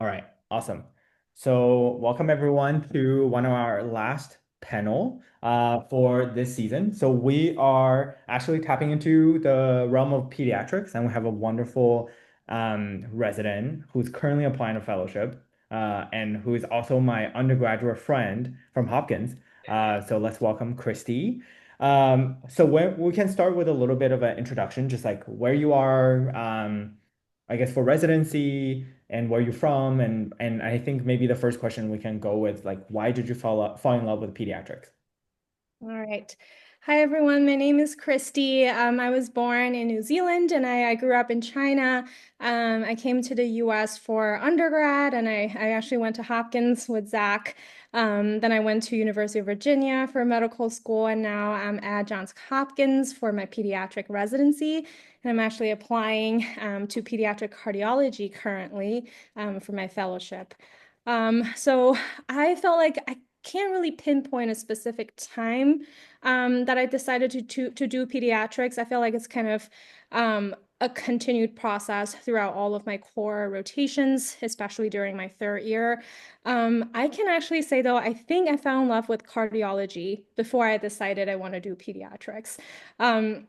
All right, awesome. So welcome everyone to one of our last panel for this season. So we are actually tapping into the realm of pediatrics, and we have a wonderful resident who's currently applying a fellowship and who is also my undergraduate friend from Hopkins. So let's welcome Christy. So we can start with a little bit of an introduction, just like where you are, I guess for residency and where you're from, and I think maybe the first question we can go with like why did you fall in love with pediatrics? All right. Hi, everyone. My name is Christy. I was born in New Zealand and I grew up in China. I came to the US for undergrad and I actually went to Hopkins with Zach. Then I went to University of Virginia for medical school and now I'm at Johns Hopkins for my pediatric residency. And I'm actually applying to pediatric cardiology currently for my fellowship. So I felt like I can't really pinpoint a specific time that I decided to do pediatrics. I feel like it's kind of a continued process throughout all of my core rotations, especially during my third year. I can actually say though, I think I fell in love with cardiology before I decided I want to do pediatrics.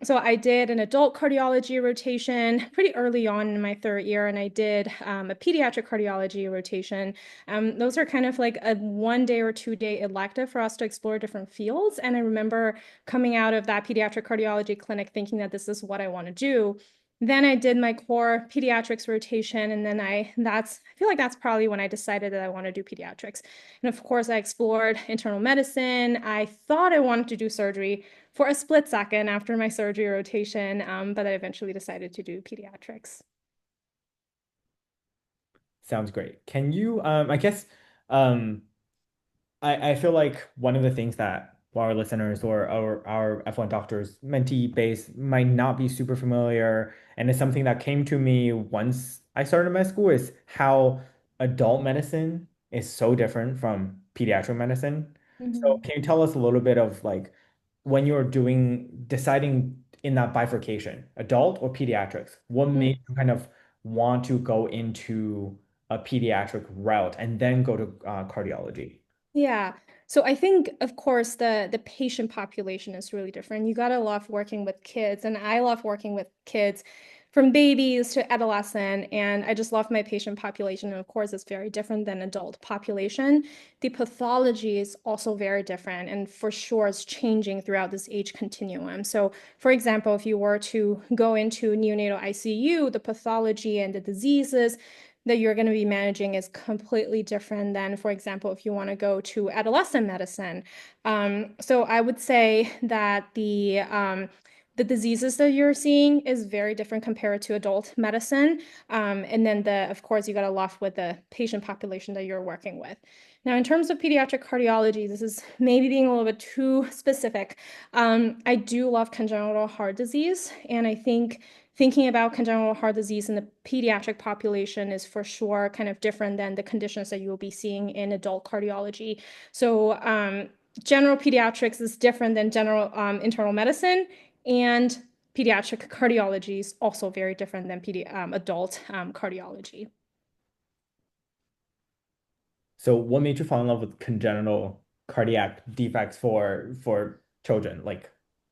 So I did an adult cardiology rotation pretty early on in my third year, and I did a pediatric cardiology rotation. Those are kind of like a 1 day or 2 day elective for us to explore different fields. And I remember coming out of that pediatric cardiology clinic thinking that this is what I want to do. Then I did my core pediatrics rotation, and then I feel like that's probably when I decided that I want to do pediatrics. And of course, I explored internal medicine. I thought I wanted to do surgery for a split second after my surgery rotation, but I eventually decided to do pediatrics. Sounds great. Can you I guess um I feel like one of the things that our listeners or our F1 doctors mentee base might not be super familiar, and it's something that came to me once I started med school, is how adult medicine is so different from pediatric medicine. So Mhm. can you tell us a little bit of like when you're deciding in that bifurcation, adult or pediatrics, what made you kind of want to go into a pediatric route and then go to cardiology? Yeah. So I think, of course, the patient population is really different. You gotta love working with kids, and I love working with kids from babies to adolescent, and I just love my patient population. And of course, it's very different than adult population. The pathology is also very different, and for sure, it's changing throughout this age continuum. So, for example, if you were to go into neonatal ICU, the pathology and the diseases that you're going to be managing is completely different than, for example, if you want to go to adolescent medicine. So I would say that the diseases that you're seeing is very different compared to adult medicine. And then of course, you got to love with the patient population that you're working with. Now, in terms of pediatric cardiology, this is maybe being a little bit too specific. I do love congenital heart disease, and I think thinking about congenital heart disease in the pediatric population is for sure kind of different than the conditions that you will be seeing in adult cardiology. So, general pediatrics is different than general internal medicine, and pediatric cardiology is also very different than adult cardiology. So what made you fall in love with congenital cardiac defects for children? Like,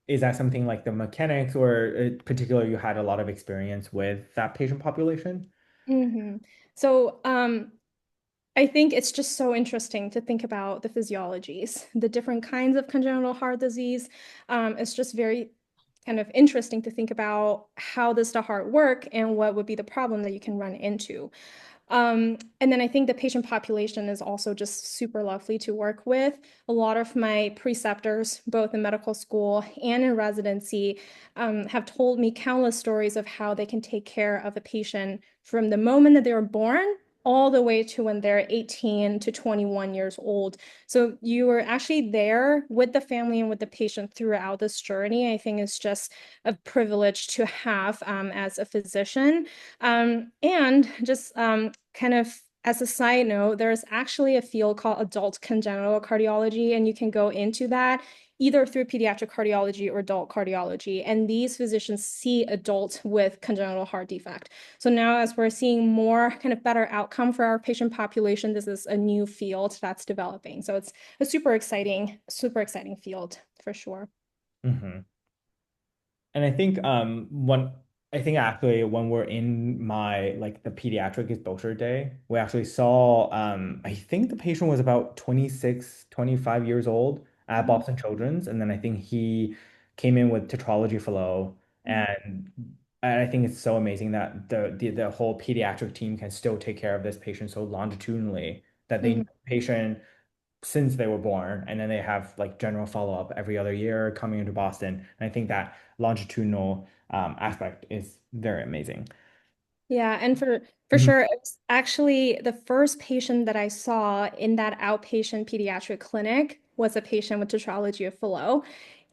is that something like the mechanics, or in particular you had a lot of experience with that patient population? Mhm. So, I think it's just so interesting to think about the physiologies, the different kinds of congenital heart disease. It's just very kind of interesting to think about how does the heart work and what would be the problem that you can run into. And then I think the patient population is also just super lovely to work with. A lot of my preceptors, both in medical school and in residency, have told me countless stories of how they can take care of a patient from the moment that they were born all the way to when they're 18 to 21 years old. So you are actually there with the family and with the patient throughout this journey. I think it's just a privilege to have as a physician. And just kind of as a side note, there's actually a field called adult congenital cardiology, and you can go into that either through pediatric cardiology or adult cardiology. And these physicians see adults with congenital heart defect. So now, as we're seeing more kind of better outcome for our patient population, this is a new field that's developing. So it's a super exciting field for sure. Hmm. And I think I think actually when we're in my like the pediatric exposure day, we actually saw I think the patient was about 26, 25 years old at Boston Children's. And then I think he came in with tetralogy flow. And I think it's so amazing that the whole pediatric team can still take care of this patient so longitudinally that they know Mhm. the patient since they were born, and then they have like general follow-up every other year coming into Boston. And I think that longitudinal aspect is very amazing. Yeah, and for Mhm. sure, it was actually the first patient that I saw in that outpatient pediatric clinic was a patient with tetralogy of Fallot.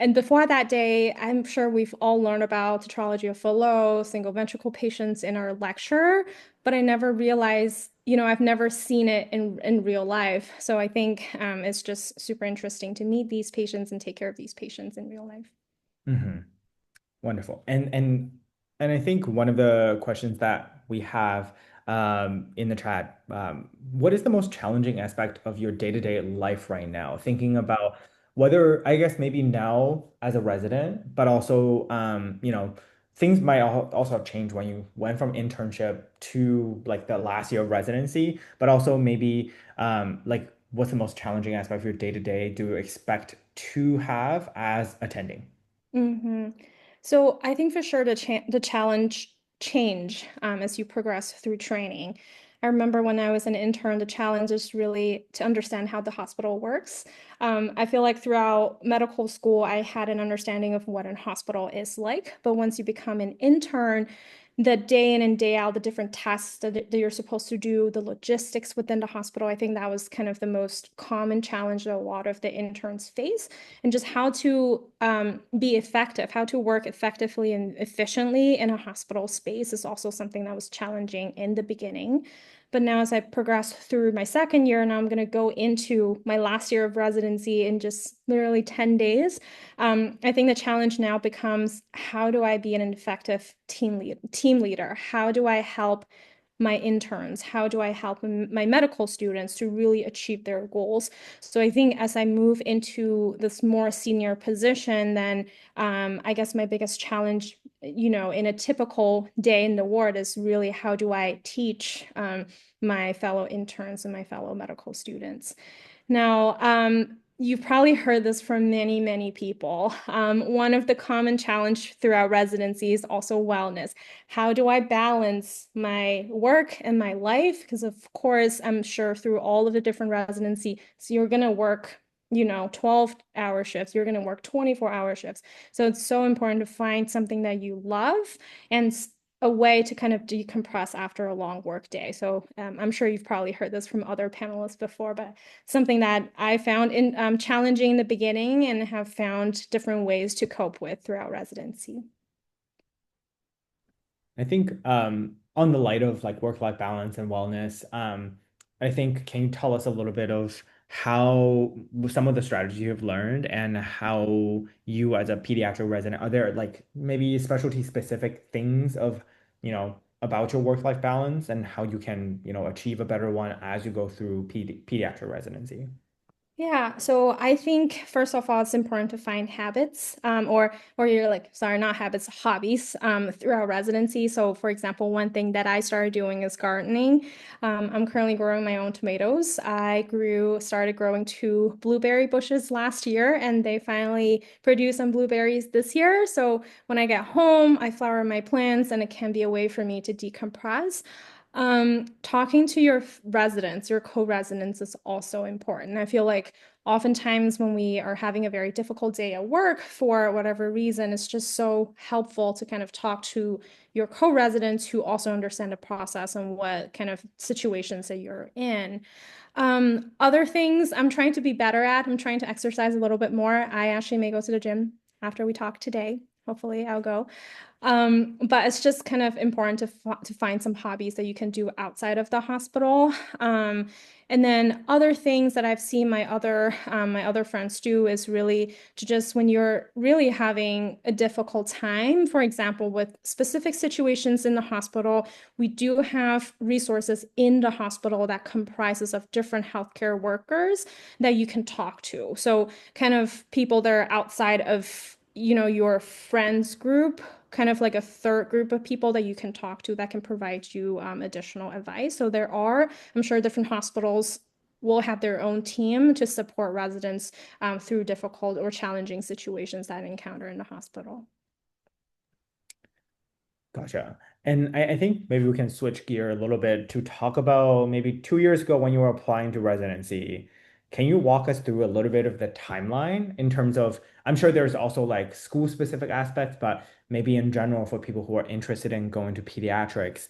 And before that day, I'm sure we've all learned about tetralogy of Fallot, single ventricle patients in our lecture, but I never realized, I've never seen it in real life. So I think it's just super interesting to meet these patients and take care of these patients in real life. Mhm. Wonderful. And I think one of the questions that we have in the chat, what is the most challenging aspect of your day-to-day life right now? Thinking about whether, I guess maybe now as a resident, but also things might also have changed when you went from internship to like the last year of residency, but also maybe like what's the most challenging aspect of your day-to-day do you expect to have as attending? hmm So I think for sure the challenge change as you progress through training. I remember when I was an intern, the challenge is really to understand how the hospital works. I feel like throughout medical school, I had an understanding of what a hospital is like, but once you become an intern, the day in and day out, the different tasks that you're supposed to do, the logistics within the hospital, I think that was kind of the most common challenge that a lot of the interns face and just how to be effective, how to work effectively and efficiently in a hospital space is also something that was challenging in the beginning. But now, as I progress through my second year, now I'm going to go into my last year of residency in just literally 10 days. I think the challenge now becomes how do I be an effective team leader? How do I help my interns? How do I help my medical students to really achieve their goals? So I think as I move into this more senior position, then I guess my biggest challenge, in a typical day in the ward is really how do I teach my fellow interns and my fellow medical students? Now, you've probably heard this from many, many people. One of the common challenge throughout residency is also wellness. How do I balance my work and my life? Because of course, I'm sure through all of the different residencies, so you're going to work, 12-hour shifts, you're going to work 24-hour shifts. So it's so important to find something that you love and a way to kind of decompress after a long work day. So I'm sure you've probably heard this from other panelists before, but something that I found in challenging in the beginning and have found different ways to cope with throughout residency. I think on the light of like work-life balance and wellness, I think can you tell us a little bit of how some of the strategies you've learned and how you as a pediatric resident, are there like maybe specialty specific things of, about your work-life balance and how you can, achieve a better one as you go through pediatric residency? Yeah, so I think first of all, it's important to find habits, or you're like, sorry, not habits, hobbies, throughout residency. So, for example, one thing that I started doing is gardening. I'm currently growing my own tomatoes. Started growing two blueberry bushes last year, and they finally produced some blueberries this year. So when I get home, I flower my plants, and it can be a way for me to decompress. Talking to your residents, your co-residents is also important. I feel like oftentimes when we are having a very difficult day at work for whatever reason, it's just so helpful to kind of talk to your co-residents who also understand the process and what kind of situations that you're in. Other things I'm trying to be better at, I'm trying to exercise a little bit more. I actually may go to the gym after we talk today. Hopefully, I'll go. But it's just kind of important to find some hobbies that you can do outside of the hospital. And then other things that I've seen my other friends do is really to just when you're really having a difficult time, for example, with specific situations in the hospital, we do have resources in the hospital that comprises of different healthcare workers that you can talk to. So kind of people that are outside of, your friends group, kind of like a third group of people that you can talk to that can provide you additional advice. So I'm sure different hospitals will have their own team to support residents through difficult or challenging situations that they encounter in the hospital. Gotcha. And I think maybe we can switch gear a little bit to talk about maybe 2 years ago when you were applying to residency. Can you walk us through a little bit of the timeline in terms of, I'm sure there's also like school specific aspects, but maybe in general for people who are interested in going to pediatrics,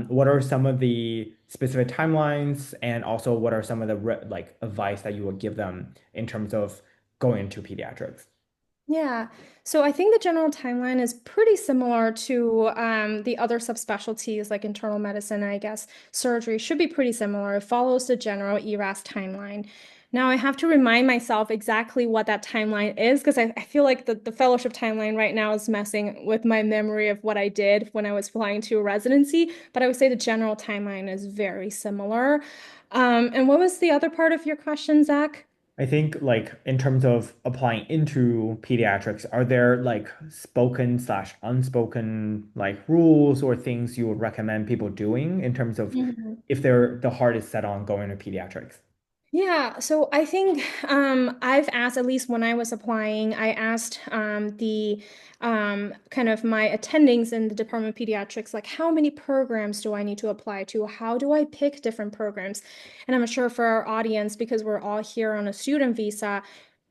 what are some of the specific timelines and also what are some of the like advice that you would give them in terms of going into pediatrics? Yeah, so I think the general timeline is pretty similar to the other subspecialties like internal medicine, and I guess surgery should be pretty similar. It follows the general ERAS timeline. Now I have to remind myself exactly what that timeline is because I feel like the fellowship timeline right now is messing with my memory of what I did when I was applying to a residency, but I would say the general timeline is very similar. And what was the other part of your question, Zach? I think like in terms of applying into pediatrics, are there like spoken slash unspoken like rules or things you would recommend people doing in terms of if the heart is set on going to pediatrics? Yeah, so I think I've asked, at least when I was applying, I asked the kind of my attendings in the Department of Pediatrics, like how many programs do I need to apply to? How do I pick different programs? And I'm sure for our audience, because we're all here on a student visa,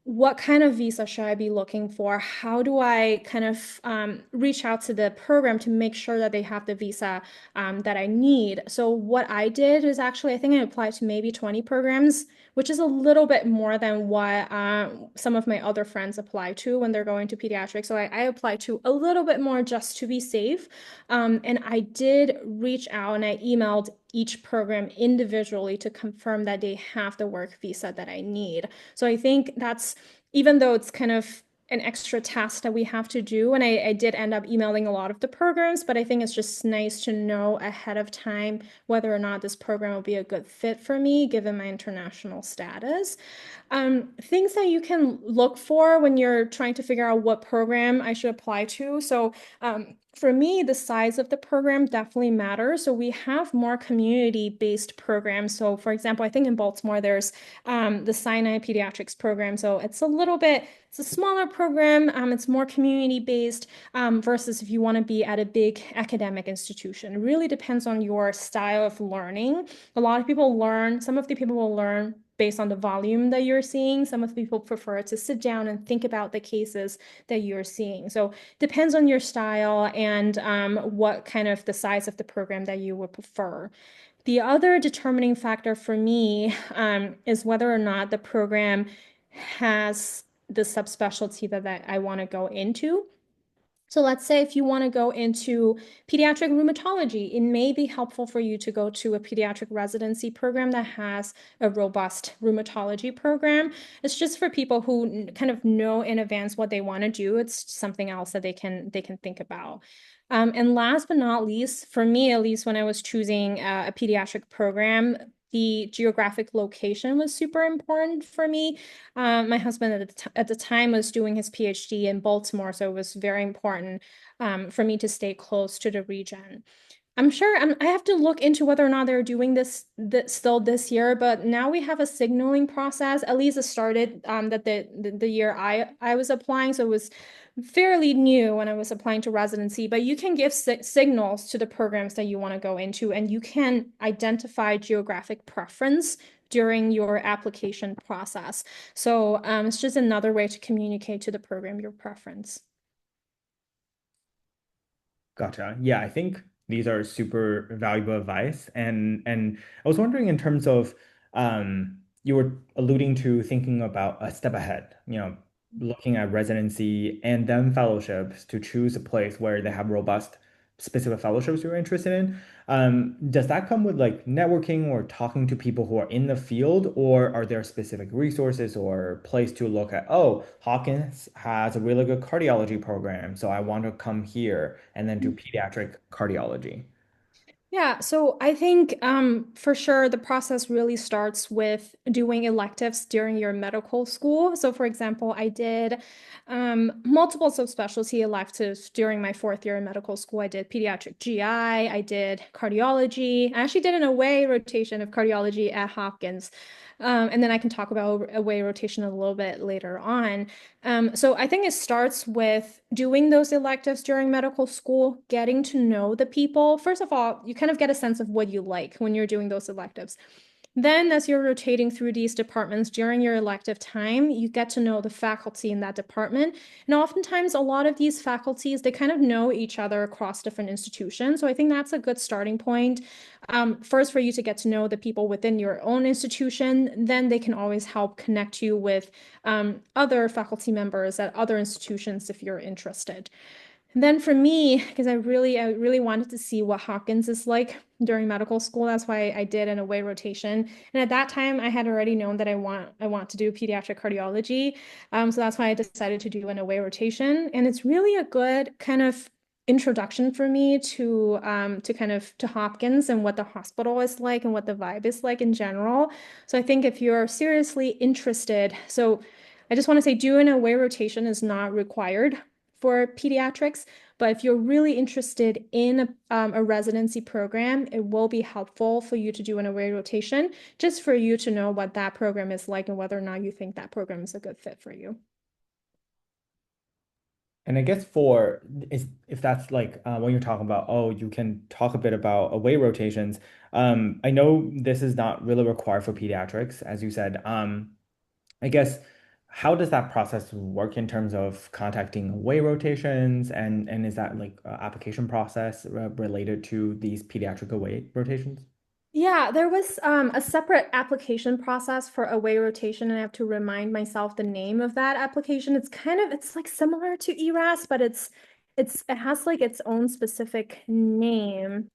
what kind of visa should I be looking for? How do I kind of reach out to the program to make sure that they have the visa that I need? So what I did is actually, I think I applied to maybe 20 programs, which is a little bit more than what some of my other friends apply to when they're going to pediatrics. So I applied to a little bit more just to be safe. And I did reach out and I emailed each program individually to confirm that they have the work visa that I need. So I think that's, even though it's kind of an extra task that we have to do, and I did end up emailing a lot of the programs, but I think it's just nice to know ahead of time whether or not this program will be a good fit for me given my international status. Things that you can look for when you're trying to figure out what program I should apply to. So, for me, the size of the program definitely matters. So we have more community-based programs. So, for example, I think in Baltimore there's the Sinai Pediatrics program. So it's a smaller program. It's more community-based versus if you want to be at a big academic institution. It really depends on your style of learning. A lot of people learn, some of the people will learn based on the volume that you're seeing. Some of the people prefer to sit down and think about the cases that you're seeing. So depends on your style and what kind of the size of the program that you would prefer. The other determining factor for me is whether or not the program has the subspecialty that I want to go into. So let's say if you want to go into pediatric rheumatology, it may be helpful for you to go to a pediatric residency program that has a robust rheumatology program. It's just for people who kind of know in advance what they want to do. It's something else that they can think about. And last but not least, for me, at least when I was choosing a pediatric program, the geographic location was super important for me. My husband at the time was doing his PhD in Baltimore, so it was very important for me to stay close to the region. I'm sure I have to look into whether or not they're doing this still this year, but now we have a signaling process. At least it started that the year I was applying, so it was fairly new when I was applying to residency. But you can give signals to the programs that you want to go into, and you can identify geographic preference during your application process. So it's just another way to communicate to the program your preference. Gotcha. Yeah, I think these are super valuable advice. And I was wondering in terms of you were alluding to thinking about a step ahead, looking at residency and then fellowships to choose a place where they have robust specific fellowships you're interested in. Does that come with like networking or talking to people who are in the field, or are there specific resources or place to look at? Oh, Hawkins has a really good cardiology program, so I want to come here and then do pediatric cardiology. Yeah, so I think for sure the process really starts with doing electives during your medical school. So, for example, I did multiple subspecialty electives during my fourth year in medical school. I did pediatric GI, I did cardiology. I actually did an away rotation of cardiology at Hopkins. And then I can talk about away rotation a little bit later on. So I think it starts with doing those electives during medical school, getting to know the people. First of all, you kind of get a sense of what you like when you're doing those electives. Then, as you're rotating through these departments during your elective time, you get to know the faculty in that department. And oftentimes, a lot of these faculties, they kind of know each other across different institutions. So I think that's a good starting point. First, for you to get to know the people within your own institution, then they can always help connect you with other faculty members at other institutions if you're interested. And then for me, because I really wanted to see what Hawkins is like during medical school. That's why I did an away rotation. And at that time, I had already known that I want to do pediatric cardiology. So that's why I decided to do an away rotation. And it's really a good kind of introduction for me to kind of to Hopkins and what the hospital is like and what the vibe is like in general. So I think if you're seriously interested, so I just want to say doing a away rotation is not required for pediatrics, but if you're really interested in a residency program, it will be helpful for you to do an away rotation, just for you to know what that program is like and whether or not you think that program is a good fit for you. And I guess for is if that's like when you're talking about, oh, you can talk a bit about away rotations. I know this is not really required for pediatrics, as you said. I guess how does that process work in terms of contacting away rotations, and is that like application process related to these pediatric away rotations? Yeah, there was a separate application process for away rotation, and I have to remind myself the name of that application. It's like similar to ERAS, but it has like its own specific name.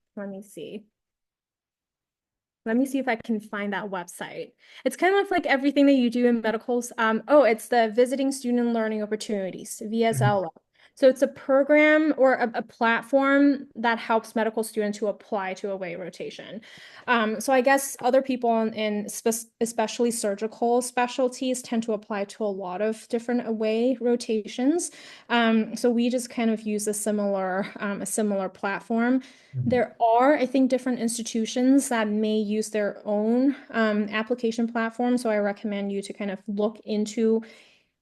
Let me see if I can find that website. It's kind of like everything that you do in medicals. It's the Visiting Student Learning Opportunities, VSLO. So it's a program or a platform that helps medical students to apply to away rotation. So I guess other people especially surgical specialties tend to apply to a lot of different away rotations. So we just kind of use a similar platform. Mhm. There are, I think, different institutions that may use their own application platform. So I recommend you to kind of look into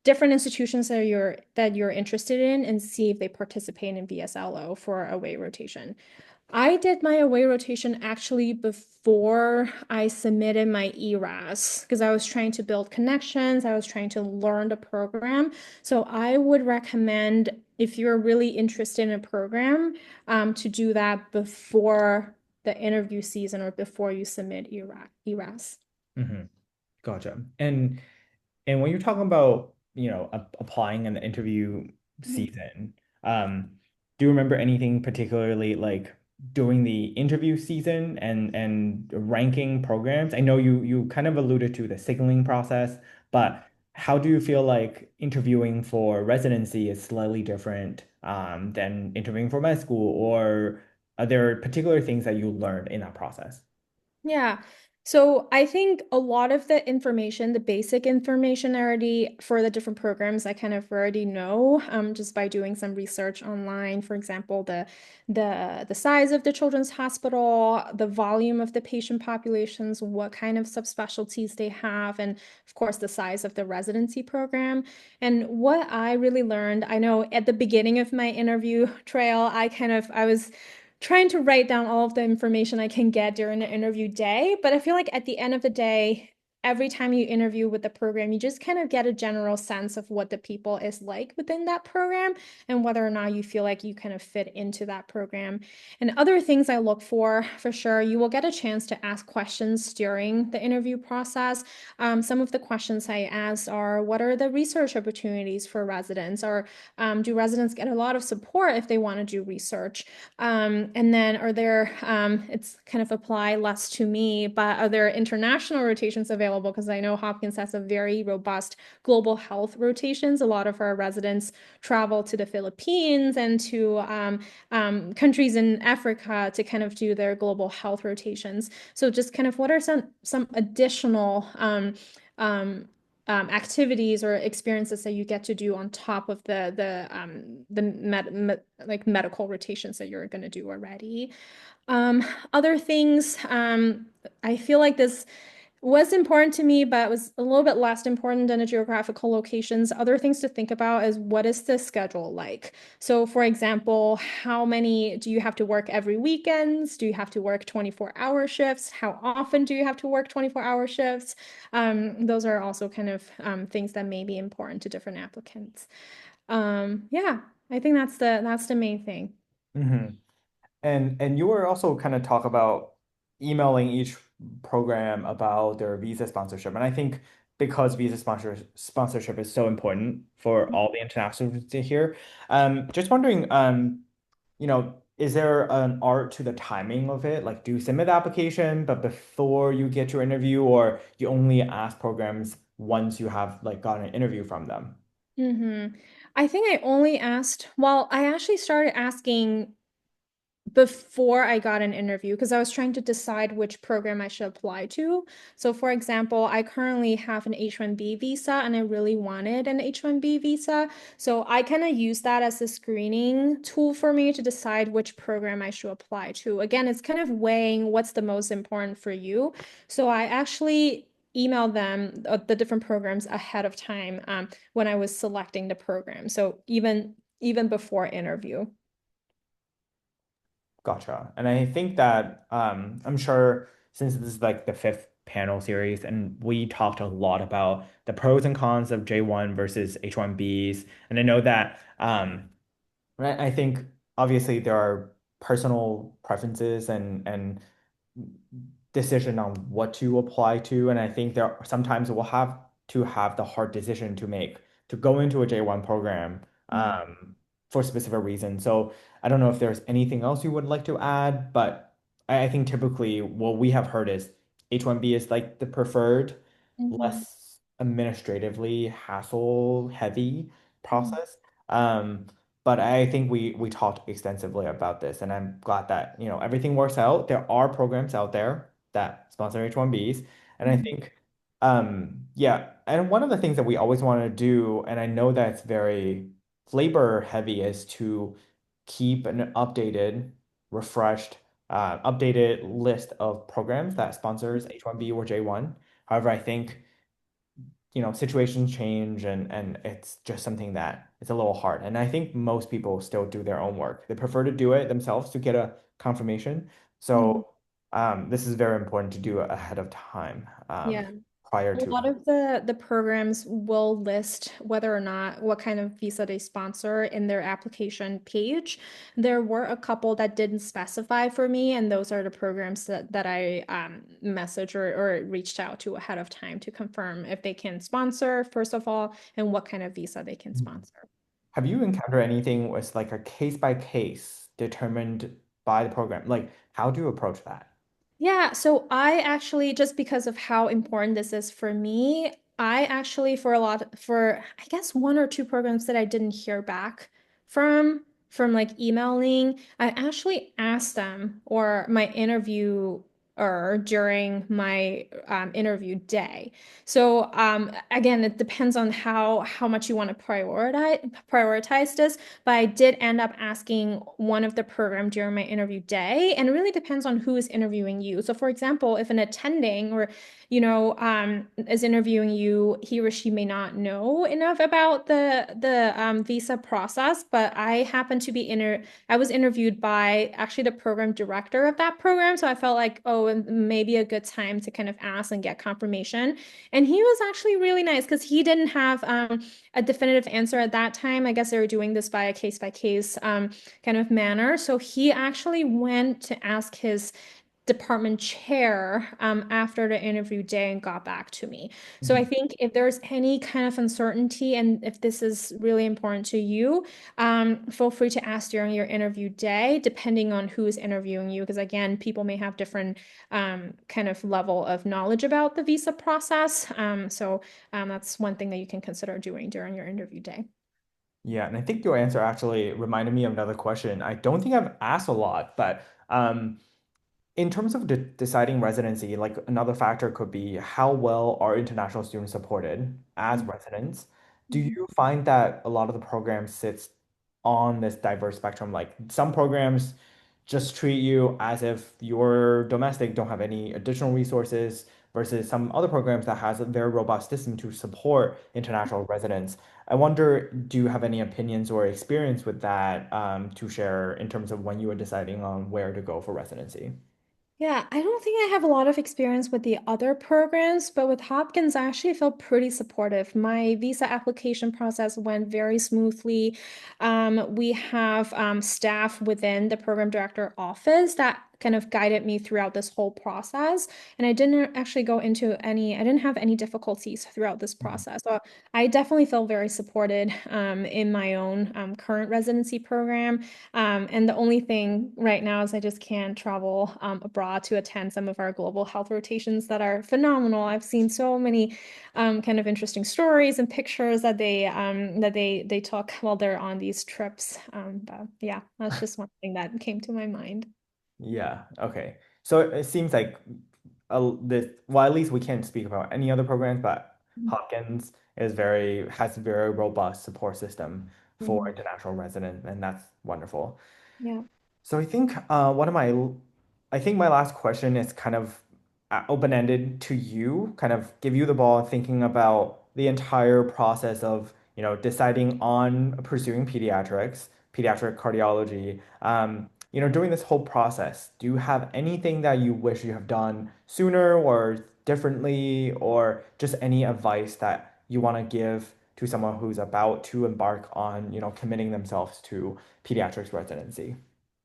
different institutions that you're interested in and see if they participate in VSLO for away rotation. I did my away rotation actually before I submitted my ERAS because I was trying to build connections. I was trying to learn the program. So I would recommend if you're really interested in a program to do that before the interview season or before you submit ERAS. Mhm. Gotcha. And when you're talking about, applying in the interview season, do you remember anything particularly like during the interview season and ranking programs? I know you kind of alluded to the signaling process, but how do you feel like interviewing for residency is slightly different than interviewing for med school, or are there particular things that you learned in that process? Yeah. So I think a lot of the information, the basic information already for the different programs, I kind of already know just by doing some research online. For example, the size of the children's hospital, the volume of the patient populations, what kind of subspecialties they have, and of course the size of the residency program. And what I really learned, I know at the beginning of my interview trail, I was trying to write down all of the information I can get during the interview day. But I feel like at the end of the day, every time you interview with the program, you just kind of get a general sense of what the people is like within that program and whether or not you feel like you kind of fit into that program. And other things I look for sure, you will get a chance to ask questions during the interview process. Some of the questions I asked are, what are the research opportunities for residents? Or do residents get a lot of support if they want to do research? And then are there, it's kind of apply less to me, but are there international rotations available? Because I know Hopkins has a very robust global health rotations. A lot of our residents travel to the Philippines and to countries in Africa to kind of do their global health rotations. So just kind of what are some additional activities or experiences that you get to do on top of like medical rotations that you're going to do already. Other things, I feel like this was important to me, but was a little bit less important than the geographical locations. Other things to think about is what is the schedule like? So, for example, how many do you have to work every weekends? Do you have to work 24-hour shifts? How often do you have to work 24-hour shifts? Those are also kind of things that may be important to different applicants. Yeah, I think that's the main thing. Mhm. And you were also kind of talk about emailing each program about their visa sponsorship. And I think because sponsorship is so important for all the international students here, just wondering, is there an art to the timing of it? Like, do you submit the application, but before you get your interview, or you only ask programs once you have like gotten an interview from them? hmm I think I only asked, well, I actually started asking before I got an interview because I was trying to decide which program I should apply to. So, for example, I currently have an H-1B visa and I really wanted an H-1B visa. So, I kind of use that as a screening tool for me to decide which program I should apply to. Again, it's kind of weighing what's the most important for you. So, I actually emailed them the different programs ahead of time when I was selecting the program. So, even before interview. Gotcha. And I think that I'm sure since this is like the fifth panel series, and we talked a lot about the pros and cons of J1 versus H1Bs. And I know that right, I think obviously there are personal preferences and decision on what to apply to. And I think there sometimes we'll have to have the hard decision to make to go into a J1 program for specific reasons. So I don't know if there's anything else you would like to add, but I think typically what we have heard is H1B is like the preferred, Mhm. less administratively hassle heavy Mhm. process. Um, but I think we talked extensively about this, and I'm glad that, everything works out. There are programs out there that sponsor H1Bs, and I Mhm. think, yeah, and one of the things that we always want to do, and I know that it's very labor heavy, is to keep an refreshed, updated list of programs that sponsors H1B or J1. However, I think situations change and it's just something that it's a little hard. And I think most people still do their own work. They prefer to do it themselves to get a confirmation. Mhm. So this is very important to do ahead of time, Yeah. prior A to. lot of the programs will list whether or not what kind of visa they sponsor in their application page. There were a couple that didn't specify for me, and those are the programs that I messaged or reached out to ahead of time to confirm if they can sponsor, first of all, and what kind of visa they can sponsor. Have you encountered anything with like a case by case determined by the program? Like, how do you approach that? Yeah, so I actually, just because of how important this is for me, I actually, for I guess one or two programs that I didn't hear back from like emailing, I actually asked them or my interview or during my interview day. So again, it depends on how much you want to prioritize this. But I did end up asking one of the program during my interview day, and it really depends on who is interviewing you. So, for example, if an attending or is interviewing you, he or she may not know enough about the visa process. But I was interviewed by actually the program director of that program, so I felt like, oh, so maybe a good time to kind of ask and get confirmation. And he was actually really nice because he didn't have a definitive answer at that time. I guess they were doing this by a case by case kind of manner. So he actually went to ask his department chair after the interview day and got back to me. So I Mhm. think if there's any kind of uncertainty and if this is really important to you, feel free to ask during your interview day, depending on who's interviewing you. Because again, people may have different kind of level of knowledge about the visa process. That's one thing that you can consider doing during your interview day. Yeah, and I think your answer actually reminded me of another question. I don't think I've asked a lot, but in terms of deciding residency, like another factor could be how well are international students supported as residents. Do Mhm. you find that a lot of the programs sits on this diverse spectrum? Like some programs just treat you as if you're domestic, don't have any additional resources, versus some other programs that has a very robust system to support international residents. I wonder, do you have any opinions or experience with that to share in terms of when you were deciding on where to go for residency? Yeah, I don't think I have a lot of experience with the other programs, but with Hopkins, I actually felt pretty supportive. My visa application process went very smoothly. We have staff within the program director office that kind of guided me throughout this whole process. And I didn't actually I didn't have any difficulties throughout this Mhm. process. So I definitely felt very supported in my own current residency program. And the only thing right now is I just can't travel abroad to attend some of our global health rotations that are phenomenal. I've seen so many kind of interesting stories and pictures that they took while they're on these trips. But yeah, that's just one thing that came to my mind. Yeah, okay. So it seems like well, at least we can't speak about any other programs, but Hopkins has a very robust support system for Mhm. international residents, and that's wonderful. Yeah. So I think I think my last question is kind of open-ended to you, kind of give you the ball thinking about the entire process of, deciding on pursuing pediatrics, pediatric cardiology. During this whole process, do you have anything that you wish you have done sooner or differently, or just any advice that you want to give to someone who's about to embark on, committing themselves to pediatrics residency?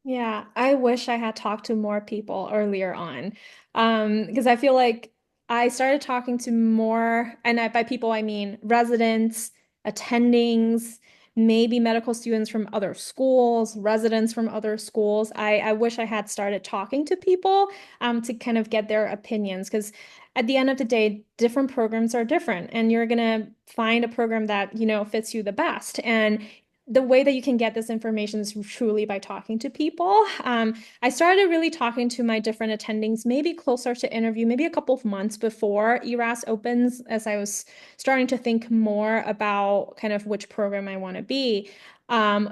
Yeah, I wish I had talked to more people earlier on. Because I feel like I started talking to more, and by people I mean residents, attendings, maybe medical students from other schools, residents from other schools. I wish I had started talking to people to kind of get their opinions. Because at the end of the day, different programs are different, and you're gonna find a program that, fits you the best. And the way that you can get this information is truly by talking to people. I started really talking to my different attendings, maybe closer to interview, maybe a couple of months before ERAS opens, as I was starting to think more about kind of which program I want to be.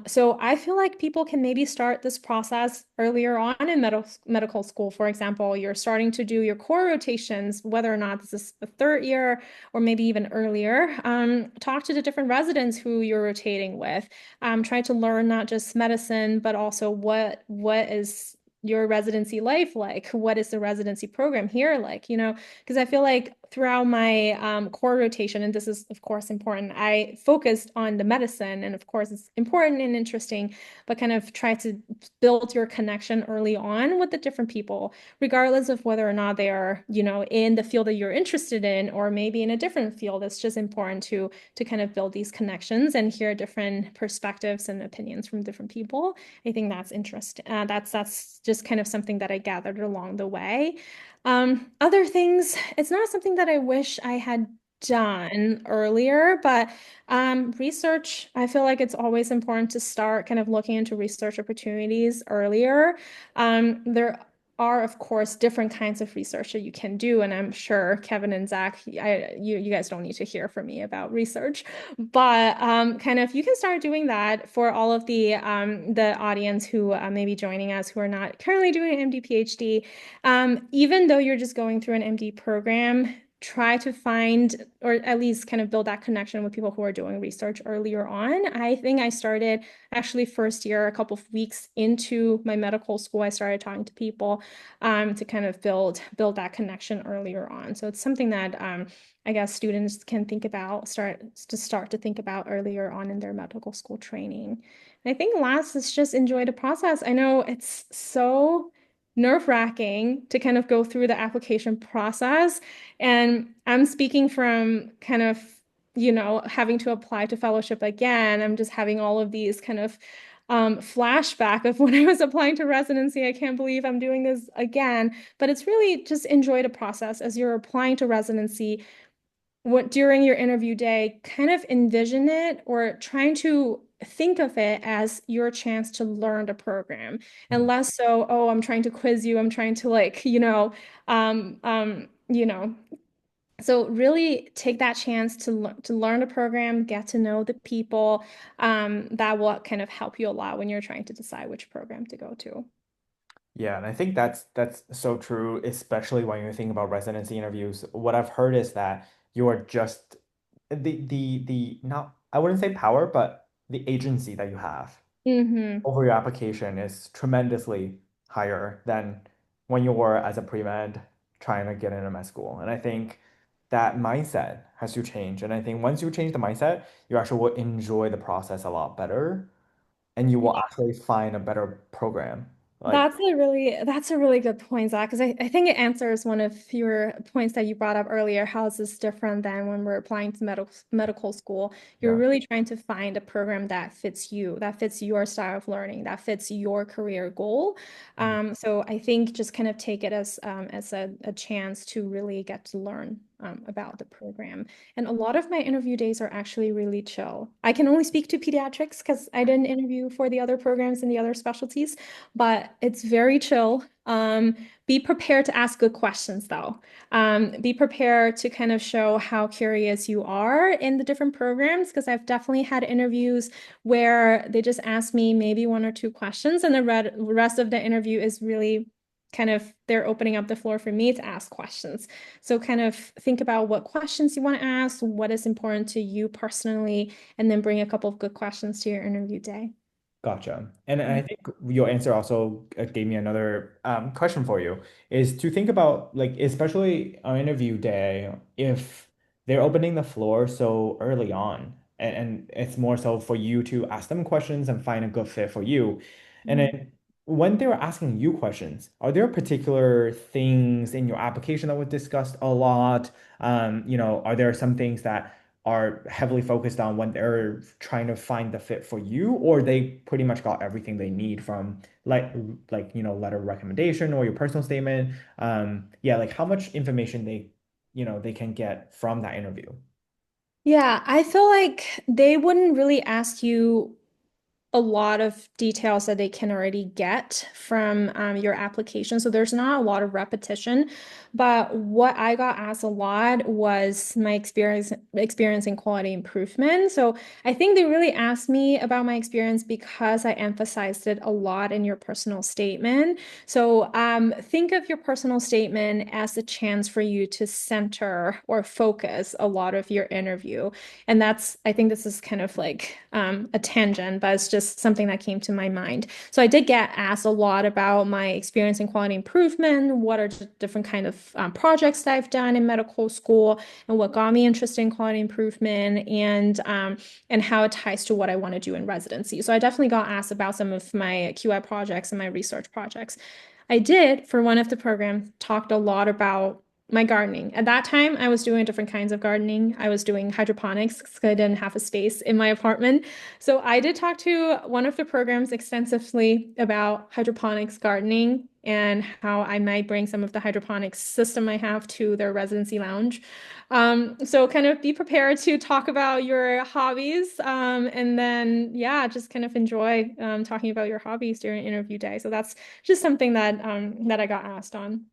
So I feel like people can maybe start this process earlier on in medical school. For example, you're starting to do your core rotations, whether or not this is the third year or maybe even earlier. Talk to the different residents who you're rotating with. Try to learn not just medicine, but also what is your residency life like? What is the residency program here like? Because I feel like throughout my core rotation, and this is of course important, I focused on the medicine, and of course it's important and interesting, but kind of try to build your connection early on with the different people, regardless of whether or not they are, in the field that you're interested in, or maybe in a different field. It's just important to kind of build these connections and hear different perspectives and opinions from different people. I think that's interesting. That's just kind of something that I gathered along the way. Other things, it's not something that I wish I had done earlier, but research, I feel like it's always important to start kind of looking into research opportunities earlier. There are, of course, different kinds of research that you can do, and I'm sure Kevin and Zach, you guys don't need to hear from me about research, but kind of you can start doing that for all of the audience who may be joining us who are not currently doing an MD PhD. Even though you're just going through an MD program, try to find or at least kind of build that connection with people who are doing research earlier on. I think I started actually first year, a couple of weeks into my medical school, I started talking to people to kind of build that connection earlier on. So it's something that I guess students can think about, start to think about earlier on in their medical school training. And I think last is just enjoy the process. I know it's so nerve-wracking to kind of go through the application process. And I'm speaking from kind of, having to apply to fellowship again. I'm just having all of these kind of flashback of when I was applying to residency. I can't believe I'm doing this again. But it's really just enjoy the process as you're applying to residency. What during your interview day, kind of envision it or trying to think of it as your chance to learn the program and less so, oh, I'm trying to quiz you, I'm trying to like, um, um, you know, so really take that chance to learn the program, get to know the people, that will kind of help you a lot when you're trying to decide which program to go to. Yeah, and I think that's so true, especially when you're thinking about residency interviews. What I've heard is that you are just the not I wouldn't say power, but the agency that you have Hmm. over your application is tremendously higher than when you were as a pre-med trying to get into med school. And I think that mindset has to change. And I think once you change the mindset, you actually will enjoy the process a lot better and you will actually find a better program. Like, That's a really good point, Zach, because I think it answers one of your points that you brought up earlier. How is this different than when we're applying to medical school? You're yeah. really trying to find a program that fits you, that fits your style of learning, that fits your career goal. So I think just kind of take it as a chance to really get to learn about the program. And a lot of my interview days are actually really chill. I can only speak to pediatrics because I didn't interview for the other programs and the other specialties, but it's very chill. Be prepared to ask good questions, though. Be prepared to kind of show how curious you are in the different programs, because I've definitely had interviews where they just ask me maybe one or two questions, and the rest of the interview is really kind of they're opening up the floor for me to ask questions. So kind of think about what questions you want to ask, what is important to you personally, and then bring a couple of good questions to your interview day. Gotcha. And I think your answer also gave me another question for you is to think about like especially on interview day if they're opening the floor so early on and it's more so for you to ask them questions and find a good fit for you. And Mhm. then when they're asking you questions, are there particular things in your application that was discussed a lot? Are there some things that are heavily focused on when they're trying to find the fit for you, or they pretty much got everything they need from letter of recommendation or your personal statement. Yeah, like how much information they can get from that interview. Yeah, I feel like they wouldn't really ask you a lot of details that they can already get from your application. So there's not a lot of repetition. But what I got asked a lot was my experience in quality improvement. So I think they really asked me about my experience because I emphasized it a lot in your personal statement. So think of your personal statement as a chance for you to center or focus a lot of your interview. And I think this is kind of like a tangent, but it's just something that came to my mind. So I did get asked a lot about my experience in quality improvement, what are the different kind of projects that I've done in medical school, and what got me interested in quality improvement, and how it ties to what I want to do in residency. So I definitely got asked about some of my QI projects and my research projects. I did, for one of the programs, talked a lot about my gardening. At that time, I was doing different kinds of gardening. I was doing hydroponics because I didn't have a space in my apartment. So I did talk to one of the programs extensively about hydroponics gardening and how I might bring some of the hydroponics system I have to their residency lounge. So kind of be prepared to talk about your hobbies, and then yeah, just kind of enjoy talking about your hobbies during interview day. So that's just something that I got asked on.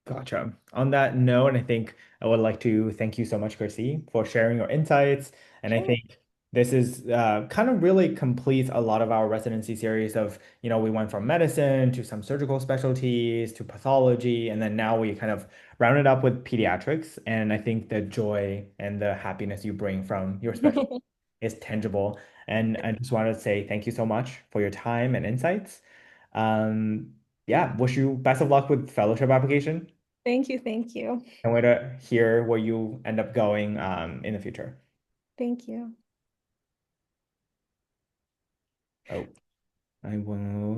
Gotcha. On that note, I think I would like to thank you so much, Chrissy, for sharing your insights. And I Sure. think this is kind of really completes a lot of our residency series of, we went from medicine to some surgical specialties to pathology, and then now we kind of rounded up with pediatrics. And I think the joy and the happiness you bring from your specialty is tangible. And I just wanted to say thank you so much for your time and insights. Um, yeah, wish you best of luck with fellowship application. Thank you, thank you, Can't wait to hear where you end up going in the future. thank you. Oh, I will.